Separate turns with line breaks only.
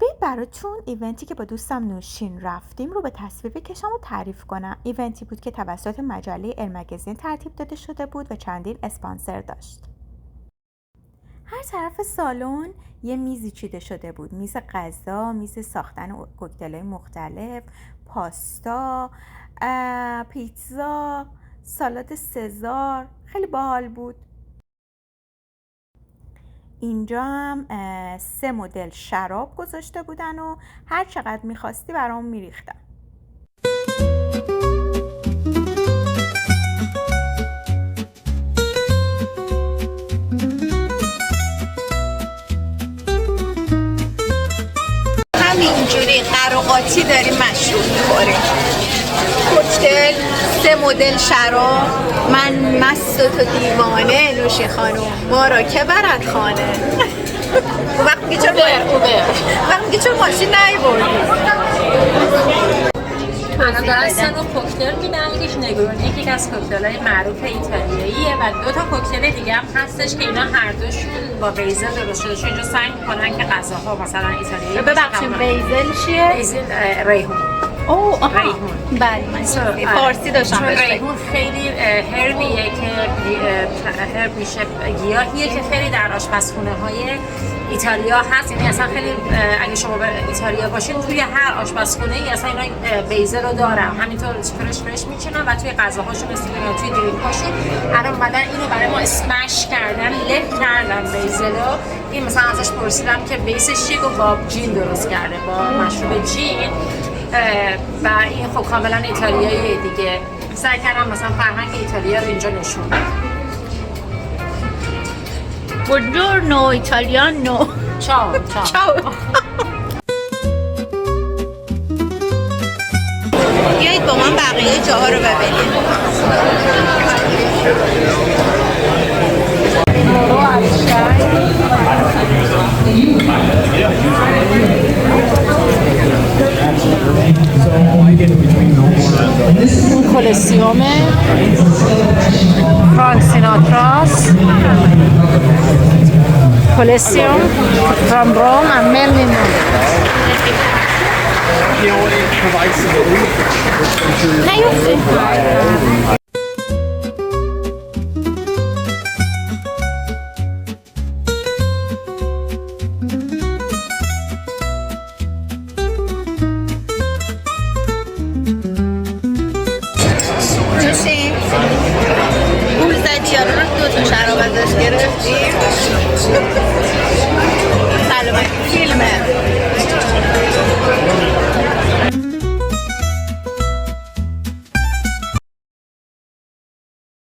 برید براتون ایونتی که با دوستم نوشین رفتیم رو به تصویر بکشم و تعریف کنم. ایونتی بود که توسط مجله المگزین ترتیب داده شده بود و چندین اسپانسر داشت. هر طرف سالن یه میزی چیده شده بود، میز غذا، میز ساختن کوکتل‌های مختلف، پاستا، پیتزا، سالاد سزار. خیلی باحال بود. اینجا هم 3 مدل شراب گذاشته بودن و هر چقدر میخواستی برام میریختن.
همینجوری قراقاتی داریم مشروب میخوریم. کوکتل، 3 مدل شراب، من مست و تو دیوانه، نوشی خانم ما را که برد خانه. وقتی که چون ماشین نیبردیم.
الان دارن 3 نوع کوکتل میدن. یکیش نگرونی، یکی از کوکتل‌های معروف ایتالیاییه و 2 تا کوکتل دیگه هم هستش که اینا هر دوشون با بیزل درست شده. اینجا سعی می‌کنن که غذاها مثلا ایتالیایی
ببخشید بیزل چیه؟
بیزل ریحون.
ریحون. بله من فارسی داشتم.
ریحون خیلی هربیه که هرب میشه، گیاهیه که خیلی در آشپزخونه‌های ایتالیا هست. یعنی اصلا خیلی اگه شما به ایتالیا باشین توی هر آشپزخونه ای اصلا اینا بیزل رو دارن، همینطور فرش میچینن و توی غذاهاشون استفاده توی دریک‌هاشون. الان اومدن اینو برای ما اسمش کردن، لپ کردن بیزل رو. این مثلا ازش پرسیدم که بیسش چیه، گفت با جین درست کرده، با مشروب جین. و این خب کاملا ایتالیاییه دیگه. سعی کردم مثلا فرهنگ ایتالیا رو اینجا نشون بدم.
Buongiorno italiano.
Ciao.
بیایید با من بقیه جاها رو ببینید.
کلسیومه فرانک سیناتراس کلسیوم from Rome and Marilyn Monroe.
پول زدی یارو رو 2 تا شراب ازش گرفتی. سلامتی فیلمه.